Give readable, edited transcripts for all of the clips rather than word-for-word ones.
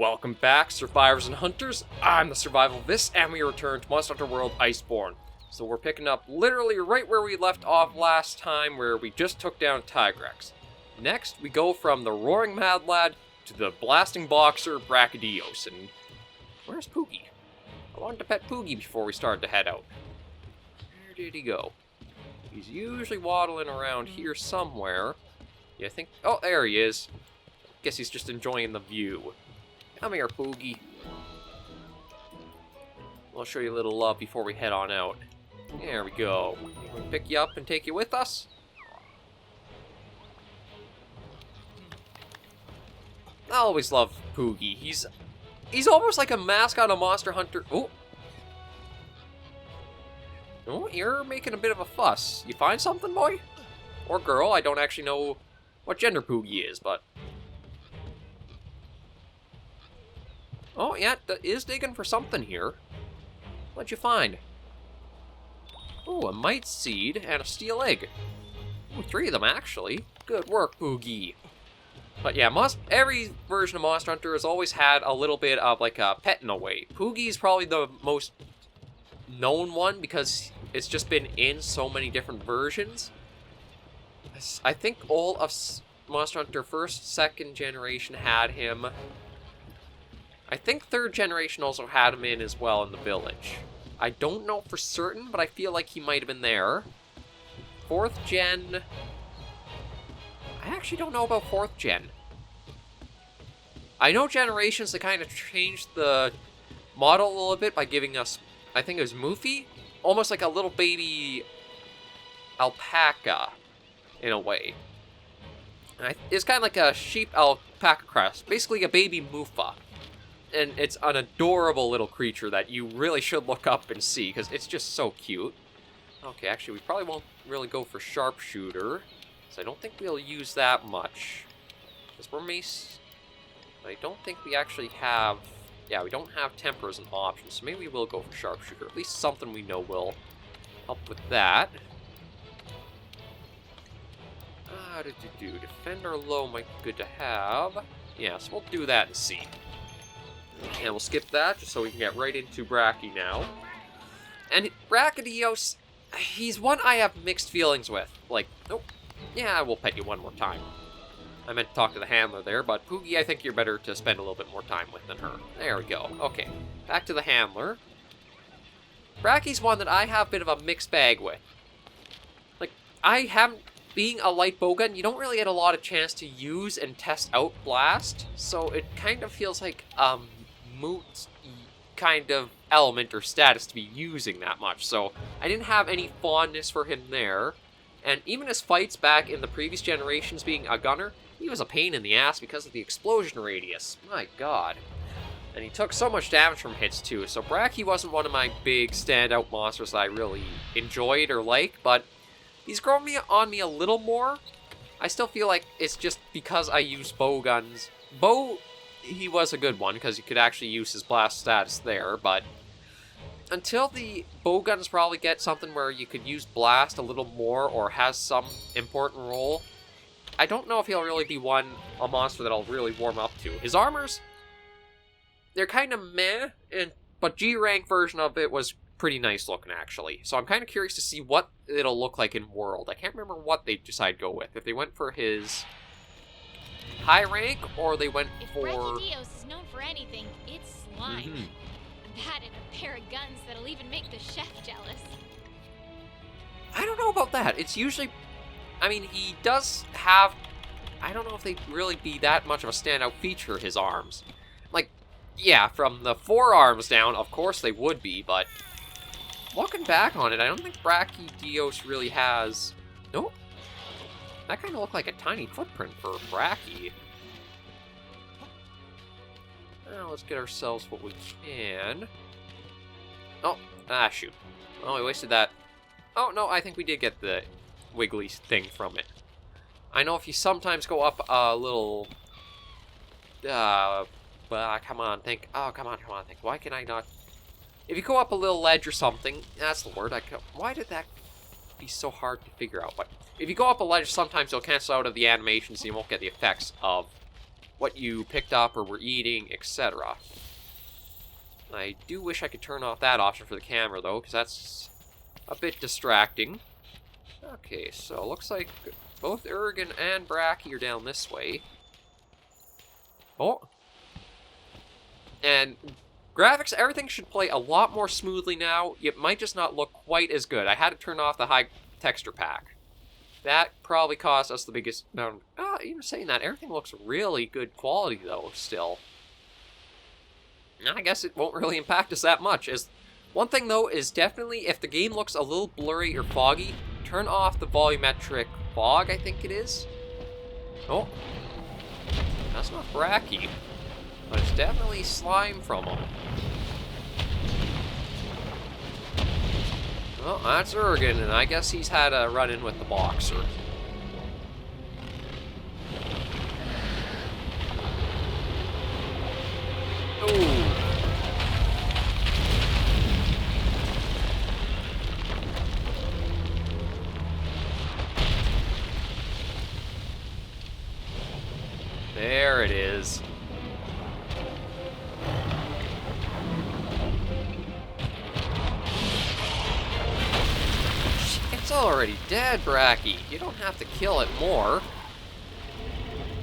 Welcome back, survivors and hunters. I'm the SurvivalVis, and we return to monsterhunterworld Iceborne. So we're picking up literally right where we left off last time, where we just took down Tigrex. Next, we go from the roaring mad lad to the blasting boxer Brachydios. And where's Poogie? I wanted to pet Poogie before we started to head out. Where did he go? He's usually waddling around here somewhere. Yeah, I think... Oh, there he is. Guess he's just enjoying the view. Come here, Poogie. I'll show you a little love before we head on out. There we go. We'll pick you up and take you with us. I always love Poogie. He's almost like a mascot of Monster Hunter. Oh. Oh, you're making a bit of a fuss. You find something, boy? Or girl? I don't actually know what gender Poogie is, but... Oh, yeah, is digging for something here. What'd you find? Oh, a mite seed and a steel egg. Ooh, 3 of them, actually. Good work, Boogie. But yeah, every version of Monster Hunter has always had a little bit of, like, a pet in a way. Poogie's probably the most known one because it's just been in so many different versions. I think all of Monster Hunter 1st, 2nd generation had him. I think 3rd generation also had him in as well in the village. I don't know for certain, but I feel like he might have been there. 4th gen... I actually don't know about 4th gen. I know Generations, they kind of changed the model a little bit by giving us, I think it was Mufi? Almost like a little baby alpaca, in a way. It's kind of like a sheep alpaca cross, basically a baby Mufa. And it's an adorable little creature that you really should look up and see, because it's just so cute. Okay, actually, we probably won't really go for sharpshooter, so I don't think we'll use that much. Because we're mace... I don't think we actually have... Yeah, we don't have temper as an option, so maybe we will go for sharpshooter. At least something we know will help with that. Defender low might be good to have. Yeah, so we'll do that and see. And we'll skip that, just so we can get right into Brachy now. And Brachydios, he's one I have mixed feelings with. Like, nope, yeah, I will pet you one more time. I meant to talk to the handler there, but Poogie, I think you're better to spend a little bit more time with than her. There we go. Okay, back to the handler. Brachy's one that I have a bit of a mixed bag with. Like, I haven't... Being a light bowgun, you don't really get a lot of chance to use and test out Blast, so it kind of feels like moot kind of element or status to be using that much, so I didn't have any fondness for him there. And even his fights back in the previous generations being a gunner, he was a pain in the ass because of the explosion radius. My god. And he took so much damage from hits too, so Brachy wasn't one of my big standout monsters that I really enjoyed or liked, but he's grown on me a little more. I still feel like it's just because I use Bowguns. He was a good one, because you could actually use his blast status there, but until the Bowguns probably get something where you could use blast a little more, or has some important role, I don't know if he'll really be a monster that I'll really warm up to. His armors, they're kind of meh, but G-rank version of it was pretty nice looking, actually. So I'm kind of curious to see what it'll look like in World. I can't remember what they decided to go with. If they went for his high rank, or they went for... If Brachydios is known for anything, it's slime. That and a pair of guns that'll even make the chef jealous. I don't know about that. It's usually... I mean, he does have... I don't know if they'd really be that much of a standout feature, his arms. Like, yeah, from the forearms down, of course they would be, but... Looking back on it, I don't think Brachydios really has... Nope. That kind of looked like a tiny footprint for Brachy. Now let's get ourselves what we can. Oh, shoot. Oh, we wasted that. Oh, no, I think we did get the wiggly thing from it. I know if you sometimes go up a little... come on, think. Oh, come on, think. Why can I not... If you go up a little ledge or something, that's the word. Why did that be so hard to figure out? But if you go up a ledge, sometimes it'll cancel out of the animations and you won't get the effects of what you picked up or were eating, etc. I do wish I could turn off that option for the camera, though, because that's a bit distracting. Okay, so looks like both Urgan and Brachy are down this way. Oh. And graphics, everything should play a lot more smoothly now. It might just not look quite as good. I had to turn off the high texture pack. That probably cost us the biggest amount. Even saying that, everything looks really good quality, though, still. I guess it won't really impact us that much. One thing, though, is definitely if the game looks a little blurry or foggy, turn off the volumetric fog, I think it is. Oh. That's not Brachy. But it's definitely slime from him. Well, that's Urgan, and I guess he's had a run-in with the Boxer. Ooh. There it is. It's already dead, Brachy. You don't have to kill it more.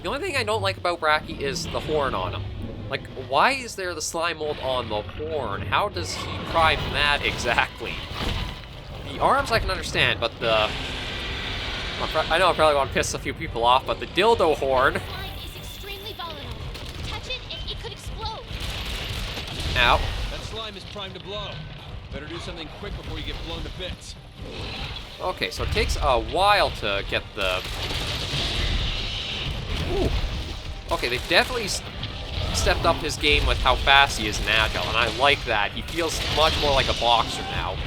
The only thing I don't like about Brachy is the horn on him. Like, why is there the slime mold on the horn? How does he prime that exactly? The arms I can understand, but the... I know I probably want to piss a few people off, but the dildo horn... The slime is extremely volatile. Touch it and it could explode. Ow. That slime is primed to blow. Better do something quick before you get blown to bits. Okay, so it takes a while to get the... Ooh. Okay, they've definitely stepped up his game with how fast he is and agile, and I like that. He feels much more like a boxer now.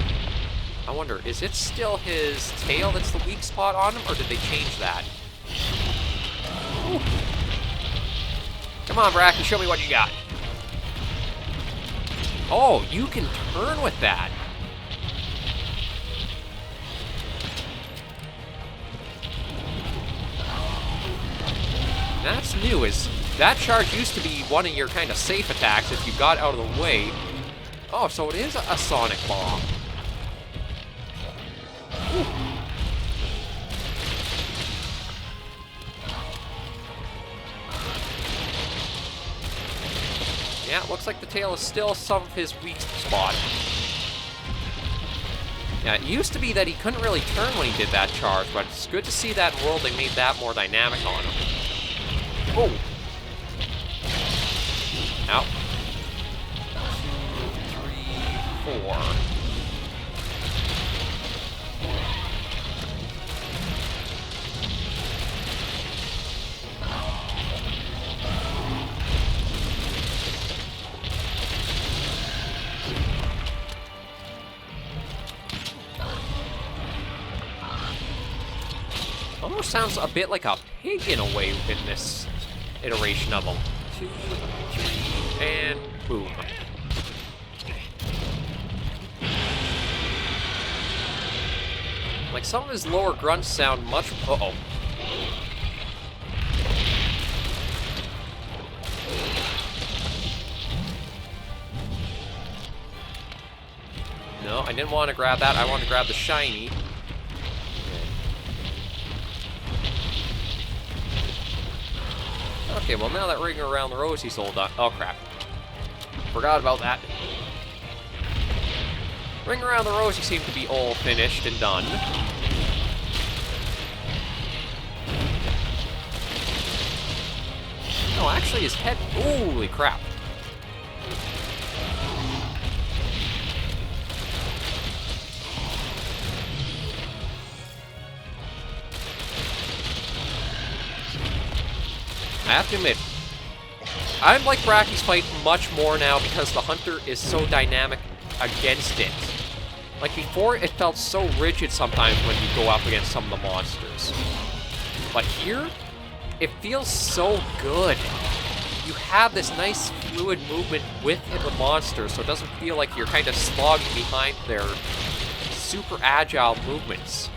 I wonder, is it still his tail that's the weak spot on him, or did they change that? Ooh. Come on, Brachy, show me what you got. Oh, you can turn with that. That's new, is that charge used to be one of your kind of safe attacks if you got out of the way. Oh, so it is a sonic bomb. Ooh. Yeah, it looks like the tail is still some of his weak spot. Yeah, it used to be that he couldn't really turn when he did that charge, but it's good to see that in World they made that more dynamic on him. Oh! Ow. 2, 3, 4. Almost sounds a bit like a pig in a way in this iteration of him. 2, 3, and boom. Like some of his lower grunts sound much... Uh-oh. No, I didn't want to grab that. I wanted to grab the shiny. Okay, well now that ring around the rosie's all done. Oh crap. Forgot about that. Ring around the rosy seemed to be all finished and done. No, actually his head... Holy crap. I have to admit, I like Brachy's fight much more now because the hunter is so dynamic against it. Like before, it felt so rigid sometimes when you go up against some of the monsters. But here, it feels so good. You have this nice fluid movement with the monsters, so it doesn't feel like you're kind of slogging behind their super agile movements.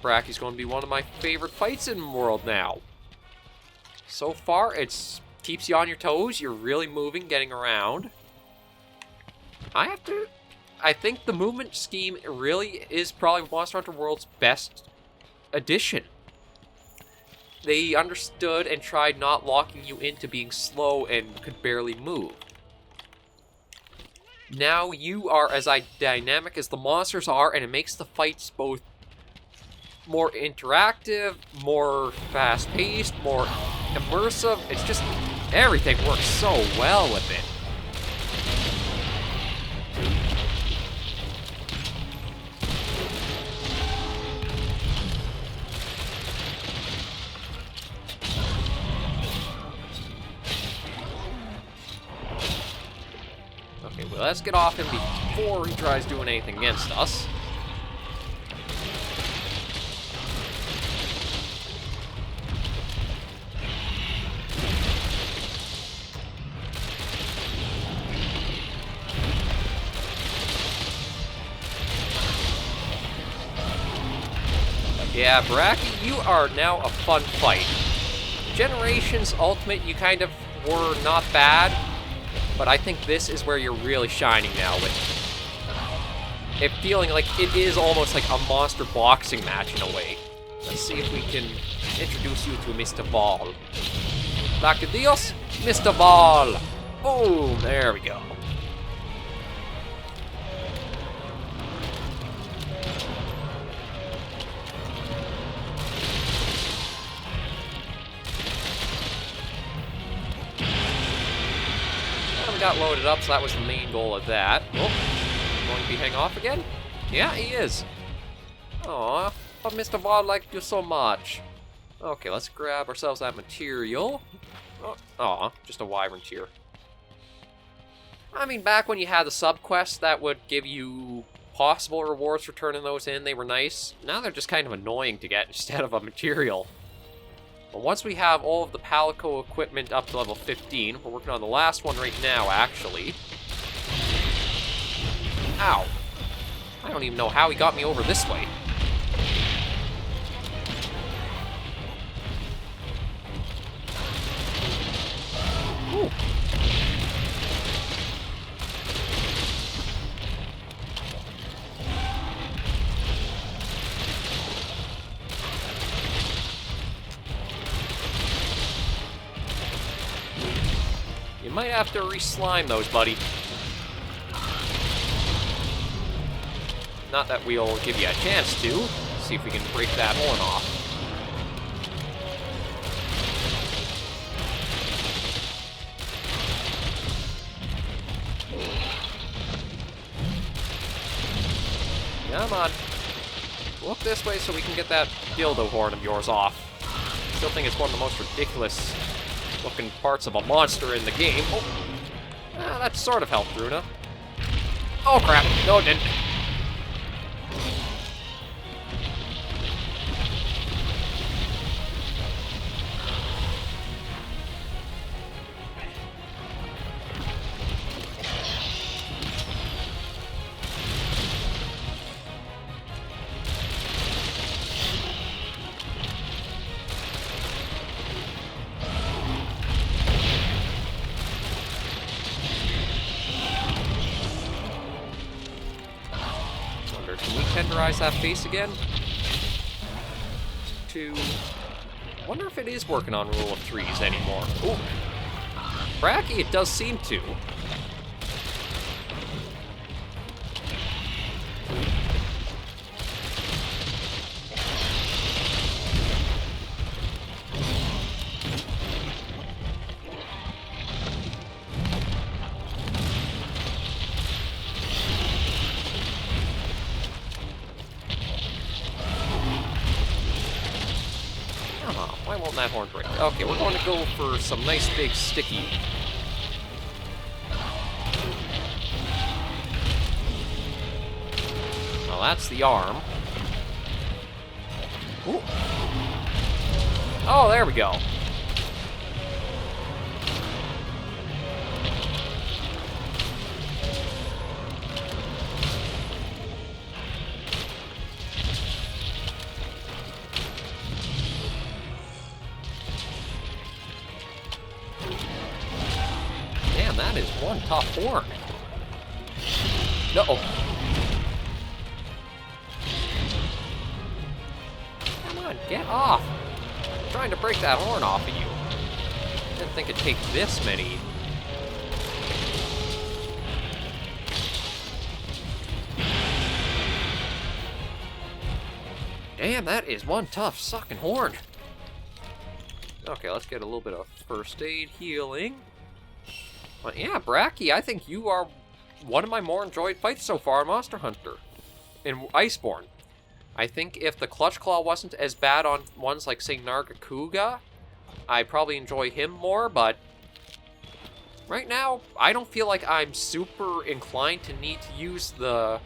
Brachy's going to be one of my favorite fights in the world now. So far, it keeps you on your toes. You're really moving, getting around. I think the movement scheme really is probably Monster Hunter World's best addition. They understood and tried not locking you into being slow and could barely move. Now you are as dynamic as the monsters are, and it makes the fights both more interactive, more fast-paced, more immersive. It's just, everything works so well with it. Okay, well, let's get off him before he tries doing anything against us. Yeah, Brachy, you are now a fun fight. Generations Ultimate, you kind of were not bad, but I think this is where you're really shining now, with it feeling like it is almost like a monster boxing match in a way. Let's see if we can introduce you to Mr. Ball. Brachydios, Mr. Ball! Boom! There we go. Got loaded up, so that was the main goal of that. Oh, going to be hang off again? Yeah, he is. Aw, but Mr. Vod liked you so much. Okay, let's grab ourselves that material. Aw, just a wyvern tear. I mean, back when you had the sub-quests that would give you possible rewards for turning those in, they were nice. Now they're just kind of annoying to get instead of a material. But once we have all of the Palico equipment up to level 15, we're working on the last one right now, actually. Ow. I don't even know how he got me over this way. Ooh. You might have to re-slime those, buddy. Not that we'll give you a chance to. See if we can break that horn off. Come on. Look this way so we can get that dildo horn of yours off. Still think it's one of the most ridiculous looking parts of a monster in the game. Oh, that sort of helped, Runa. Oh crap, no it didn't. Can we tenderize that face again? Wonder if it is working on rule of threes anymore. Ooh. Brachy, it does seem to. Why won't that horn break? Okay, we're going to go for some nice big sticky. Well, that's the arm. Ooh. Oh, there we go. that is one tough horn. Uh-oh. Come on, get off. I'm trying to break that horn off of you. Didn't think it'd take this many. Damn, that is one tough sucking horn. Okay, let's get a little bit of first aid healing. But yeah, Brachy, I think you are one of my more enjoyed fights so far in Monster Hunter. In Iceborne. I think if the Clutch Claw wasn't as bad on ones like, say, Nargacuga, I'd probably enjoy him more, but right now, I don't feel like I'm super inclined to need to use the...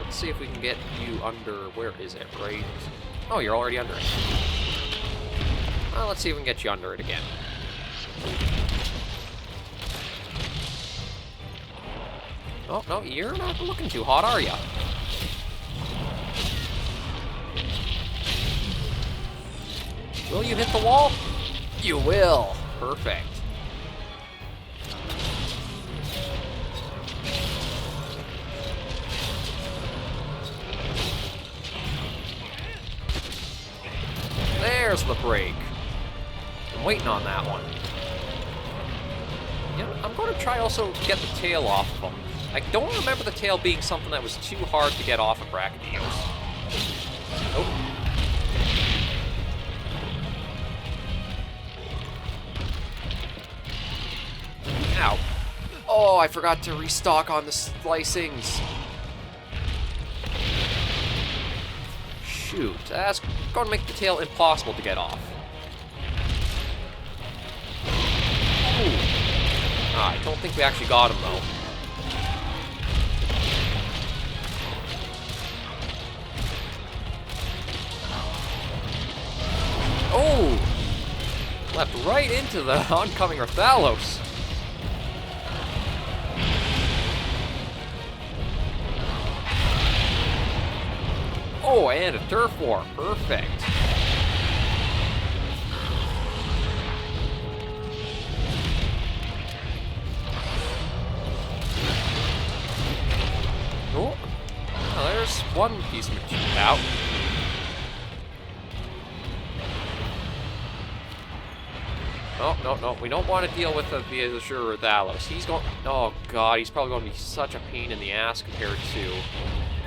Let's see if we can get you under... Where is it? Right... Oh, you're already under it. Well, let's see if we can get you under it again. Oh, no, you're not looking too hot, are ya? Will you hit the wall? You will. Perfect. There's the break. I'm waiting on that one. Yeah, I'm going to try also to get the tail off of him. I don't remember the tail being something that was too hard to get off of Brachydios. Oh. Ow. Oh, I forgot to restock on the slicings. Shoot, that's going to make the tail impossible to get off. Ooh. Ah, I don't think we actually got him, though. Oh! Left right into the oncoming Rathalos. Oh, and a turf war. Perfect. Oh, well, there's one piece of machine out. Oh, no, we don't want to deal with the Azure Rathalos. He's going... Oh, God, he's probably going to be such a pain in the ass compared to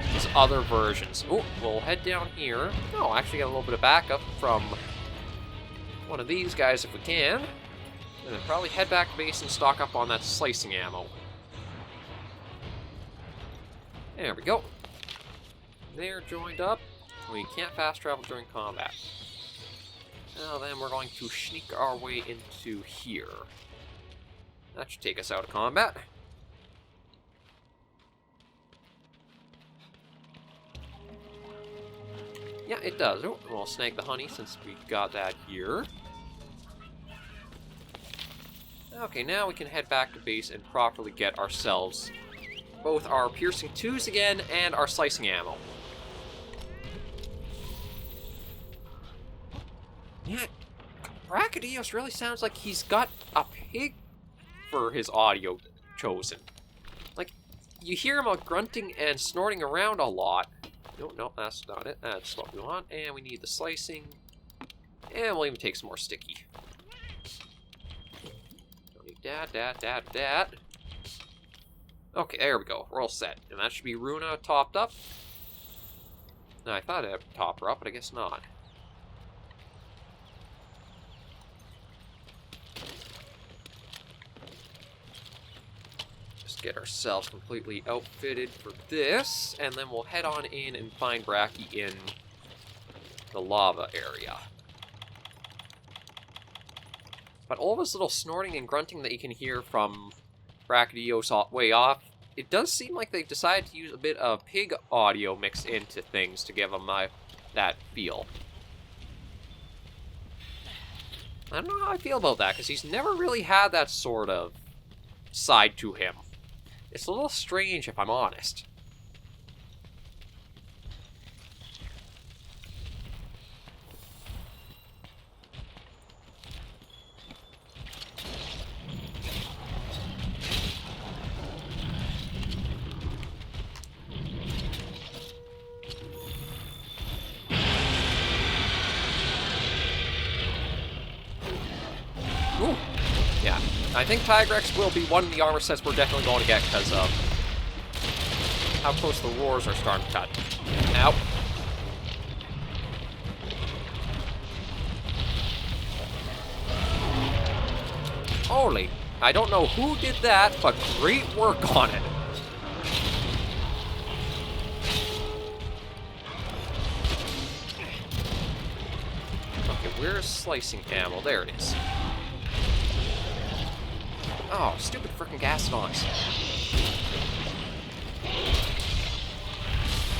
his other versions. Oh, we'll head down here. Oh, actually get a little bit of backup from one of these guys if we can. And then probably head back to base and stock up on that slicing ammo. There we go. They're joined up. We can't fast travel during combat. Now then, we're going to sneak our way into here. That should take us out of combat. Yeah, it does. Oh, we'll snag the honey since we've got that here. Okay, now we can head back to base and properly get ourselves both our piercing 2s again and our slicing ammo. Yeah, Brachydios really sounds like he's got a pig for his audio chosen. Like, you hear him grunting and snorting around a lot. No, that's not it. That's what we want. And we need the slicing. And we'll even take some more sticky. Don't need that. Okay, there we go. We're all set. And that should be Runa topped up. No, I thought I'd top her up, but I guess not. Get ourselves completely outfitted for this, and then we'll head on in and find Brachy in the lava area. But all this little snorting and grunting that you can hear from Brachydios way off, it does seem like they've decided to use a bit of pig audio mixed into things to give them that feel. I don't know how I feel about that, because he's never really had that sort of side to him. It's a little strange, if I'm honest. I think Tigrex will be one of the armor sets we're definitely going to get because of how close the roars are starting to cut. Ow. Holy, I don't know who did that, but great work on it. Okay, where's slicing ammo? There it is. Oh, stupid frickin' Gastons.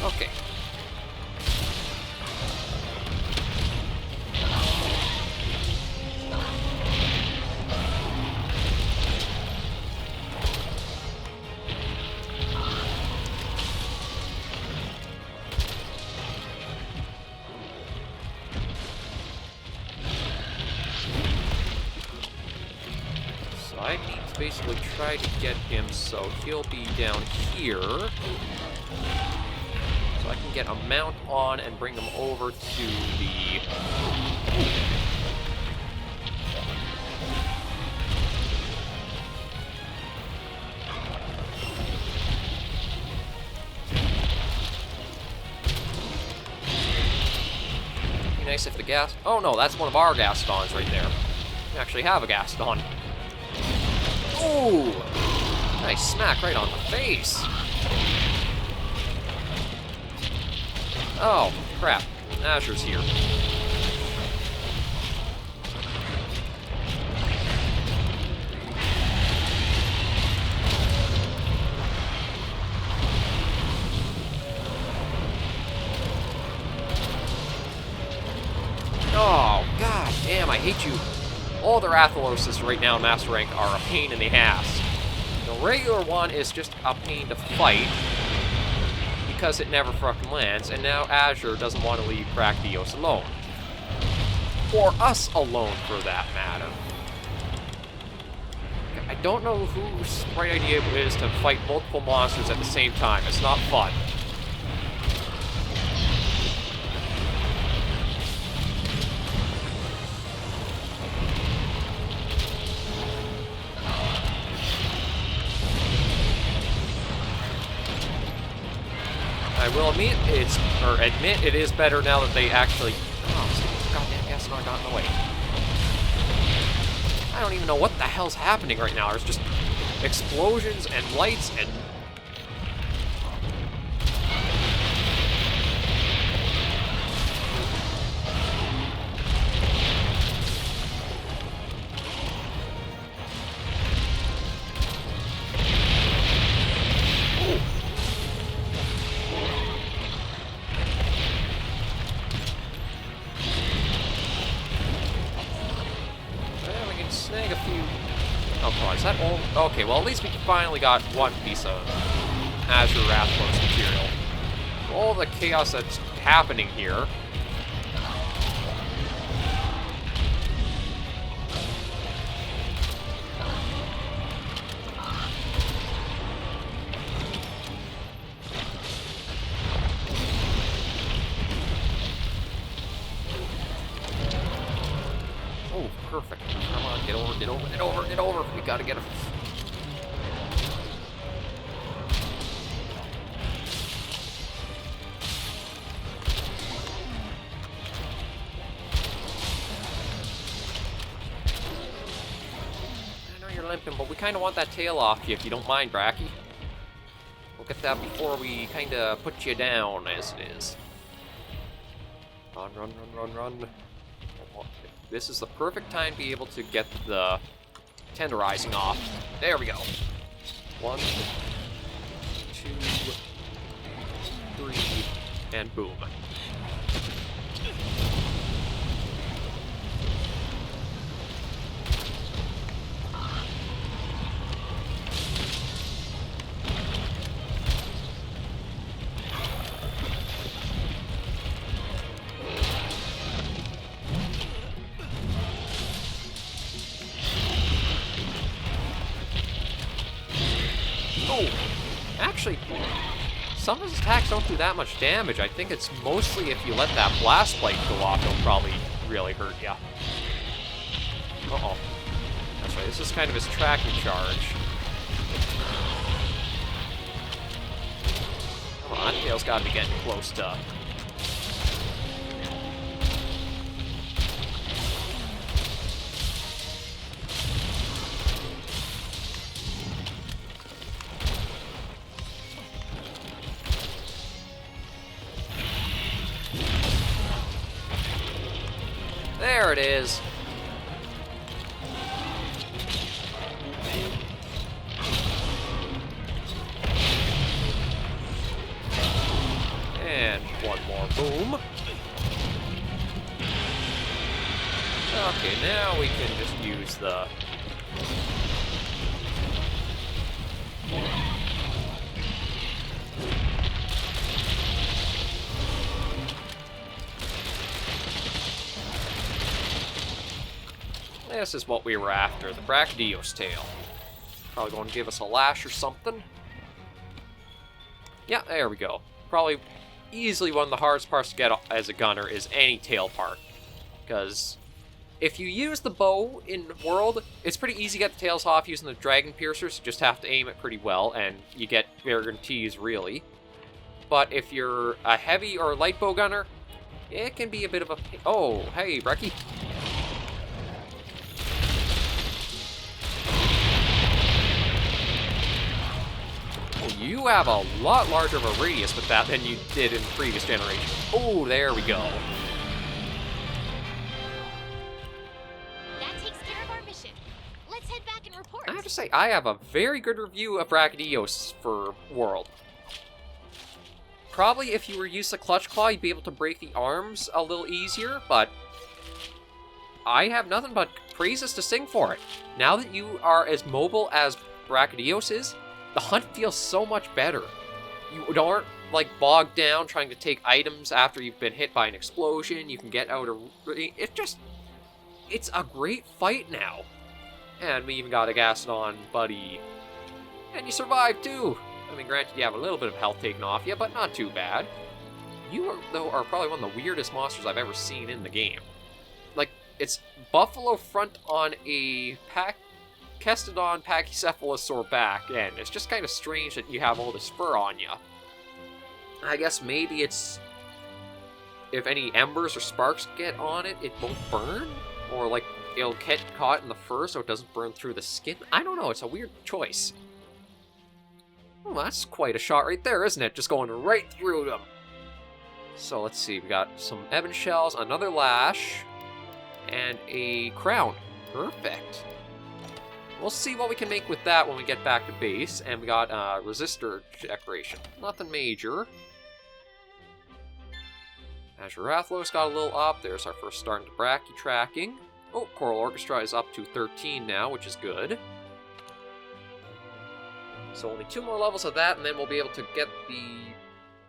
Okay. I need to basically try to get him so he'll be down here. So I can get a mount on and bring him over to the... Be nice if the gas... Oh no, that's one of our Gastons right there. We actually have a Gaston. Ooh! Nice smack right on the face. Oh, crap. Azure's here. Oh, god damn, I hate you. All the Rathaloses right now in Master Rank are a pain in the ass. The regular one is just a pain to fight because it never fucking lands, and now Azure doesn't want to leave Brachydios alone. Or us alone, for that matter. I don't know whose right idea it is to fight multiple monsters at the same time. It's not fun. I will admit it is better now that they actually... Oh, goddamn Gaston got in the way. I don't even know what the hell's happening right now. There's just explosions and lights and... Snag a few... Oh, God, is that all? Okay, well, at least we finally got one piece of Azure Rathalos material. All the chaos that's happening here. Oh, perfect. Come on, get over, get over, get over, get over. We gotta get him. I know you're limping, but we kind of want that tail off you if you don't mind, Bracky. We'll get that before we kind of put you down, as it is. Run, run, run, run, run. This is the perfect time to be able to get the tenderizing off. There we go. 1, 2, 3, and boom. Oh, actually, some of his attacks don't do that much damage. I think it's mostly if you let that blast blade go off, it'll probably really hurt you. Uh-oh. this way. This is kind of his tracking charge. Come on, Tail's gotta be getting close to... There it is. And one more boom. Okay, now we can just use the... This is what we were after, the Brachydios tail. Probably going to give us a lash or something. Yeah, there we go. Probably easily one of the hardest parts to get as a gunner is any tail part. Because if you use the bow in World, it's pretty easy to get the tails off using the dragon piercers. You just have to aim it pretty well, and you get guarantees, really. But if you're a heavy or light bow gunner, it can be a bit of a... Oh, hey, Brechy. You have a lot larger of a radius with that than you did in previous generations. Oh, there we go. That takes care of our mission. Let's head back and report. I have to say, I have a very good review of Brachydios for World. Probably if you were used to Clutch Claw, you'd be able to break the arms a little easier, but I have nothing but praises to sing for it. Now that you are as mobile as Brachydios is, the hunt feels so much better. You aren't, like, bogged down trying to take items after you've been hit by an explosion. You can get out of... It's a great fight now. And we even got a Gaston buddy. And you survived, too. I mean, granted, you have a little bit of health taken off you, but not too bad. You, though, are probably one of the weirdest monsters I've ever seen in the game. Like, it's buffalo front on a Kestodon Pachycephalosaur back, and it's just kind of strange that you have all this fur on you. I guess maybe it's... if any embers or sparks get on it, it won't burn? Or, like, it'll get caught in the fur so it doesn't burn through the skin? I don't know, it's a weird choice. Oh, that's quite a shot right there, isn't it? Just going right through them. So, let's see, we got some ebon shells, another lash, and a crown. Perfect. We'll see what we can make with that when we get back to base. And we got resistor decoration. Nothing major. Azure Rathlos got a little up. There's our first start into Brachy tracking. Oh, Choral Orchestra is up to 13 now, which is good. So only 2 more levels of that, and then we'll be able to get the...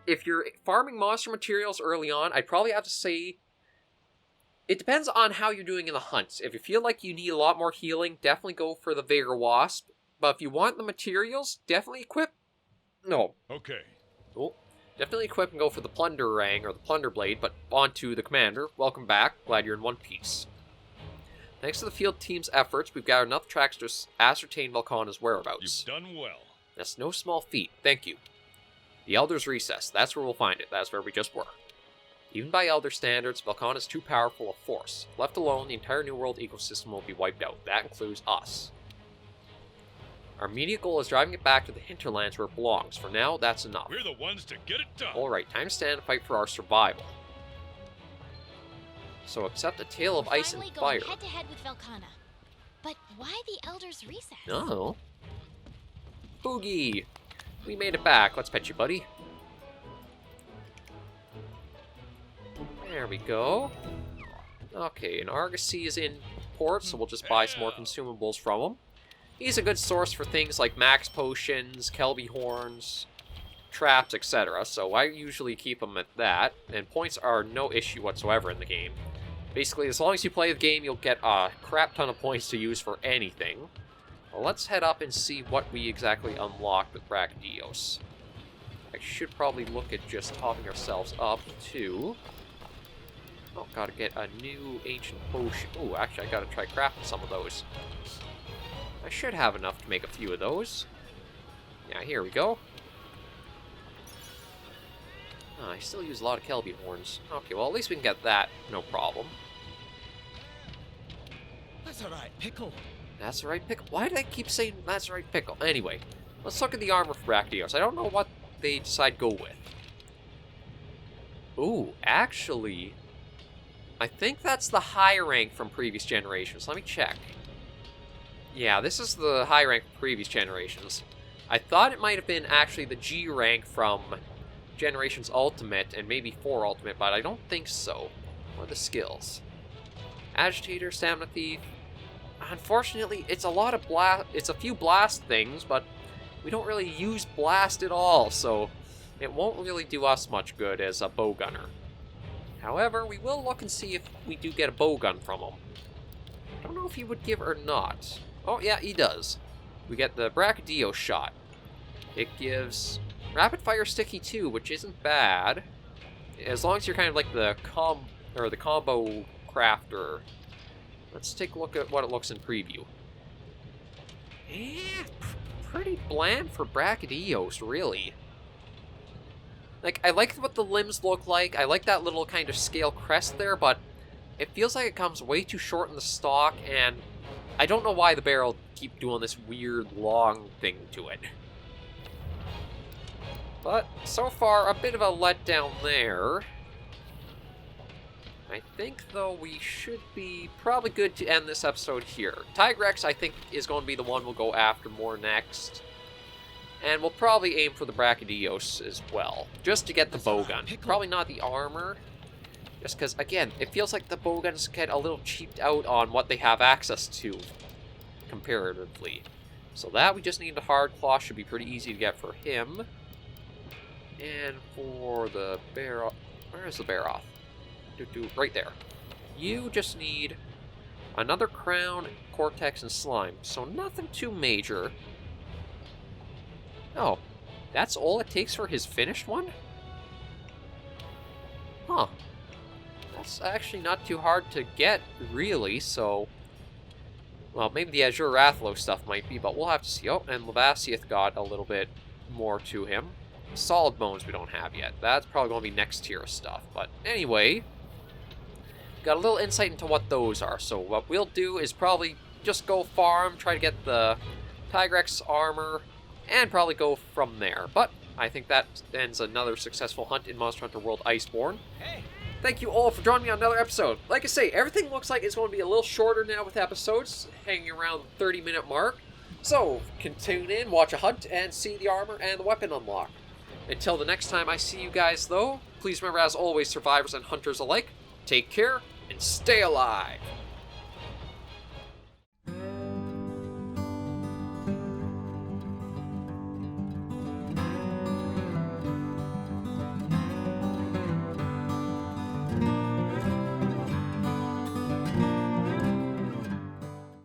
If you're farming monster materials early on, I'd probably have to say... It depends on how you're doing in the hunts. If you feel like you need a lot more healing, definitely go for the Veyr Wasp. But if you want the materials, definitely equip... No. Okay. Oh. Definitely equip and go for the Plunder Rang or the Plunder Blade, but on to the Commander. Welcome back. Glad you're in one piece. Thanks to the field team's efforts, we've got enough tracks to ascertain Velkhana's whereabouts. You've done well. That's no small feat. Thank you. The Elder's Recess. That's where we'll find it. That's where we just were. Even by Elder standards, Velkhana is too powerful a force. Left alone, the entire New World ecosystem will be wiped out. That includes us. Our immediate goal is driving it back to the hinterlands where it belongs. For now, that's enough. We're the ones to get it done. Alright, time to stand and fight for our survival. So accept a tale of ice and fire. Head to head with Velkhana. But why the Elder's Recess? Oh. Boogie! We made it back. Let's pet you, buddy. There we go. Okay, and Argosy is in port, so we'll just buy some more consumables from him. He's a good source for things like max potions, Kelby horns, traps, etc. So I usually keep him at that, and points are no issue whatsoever in the game. Basically, as long as you play the game, you'll get a crap ton of points to use for anything. Well, let's head up and see what we exactly unlocked with Brachydios. I should probably look at just topping ourselves up, too. Oh, gotta get a new ancient potion. Oh, actually, I gotta try crafting some of those. I should have enough to make a few of those. Yeah, here we go. Oh, I still use a lot of Kelby horns. Okay, well, at least we can get that, no problem. That's alright, Pickle. That's right, Pickle. Why do they keep saying that's right, Pickle? Anyway, let's look at the armor for Brachydios. I don't know what they decide to go with. Ooh, actually, I think that's the high rank from previous generations. Let me check. Yeah, this is the high rank from previous generations. I thought it might have been actually the G rank from Generations Ultimate and maybe 4 Ultimate, but I don't think so. What are the skills? Agitator, Stamina Thief. Unfortunately, it's a lot of blast. It's a few blast things, but we don't really use blast at all, so it won't really do us much good as a bowgunner. However, we will look and see if we do get a bowgun from him. I don't know if he would give or not. Oh yeah, he does. We get the Brachydios shot. It gives rapid fire sticky too, which isn't bad, as long as you're kind of like the combo crafter. Let's take a look at what it looks in preview. Yeah, pretty bland for Brachydios, really. Like, I like what the limbs look like. I like that little kind of scale crest there, but it feels like it comes way too short in the stock, and I don't know why the barrel keep doing this weird long thing to it. But so far, a bit of a letdown there. I think, though, we should be probably good to end this episode here. Tigrex, I think, is going to be the one we'll go after more next. And we'll probably aim for the Brachydios as well, just to get the bowgun. Probably not the armor, just because, again, it feels like the bowguns get a little cheaped out on what they have access to, comparatively. So that, we just need the hard claw, should be pretty easy to get for him. And for the bear, where is the bear off? Right there. You just need another crown, cortex, and slime. So nothing too major. Oh, that's all it takes for his finished one? Huh. That's actually not too hard to get, really, so... Well, maybe the Azure Rathlo stuff might be, but we'll have to see. Oh, and Lavasieth got a little bit more to him. Solid Bones we don't have yet. That's probably going to be next tier stuff. But anyway, got a little insight into what those are. So what we'll do is probably just go farm, try to get the Tigrex armor, and probably go from there. But I think that ends another successful hunt in Monster Hunter World Iceborne. Hey! Thank you all for joining me on another episode. Like I say, everything looks like it's going to be a little shorter now with episodes, hanging around the 30-minute mark. So, tune in, watch a hunt, and see the armor and the weapon unlock. Until the next time I see you guys, though, please remember, as always, survivors and hunters alike, take care and stay alive.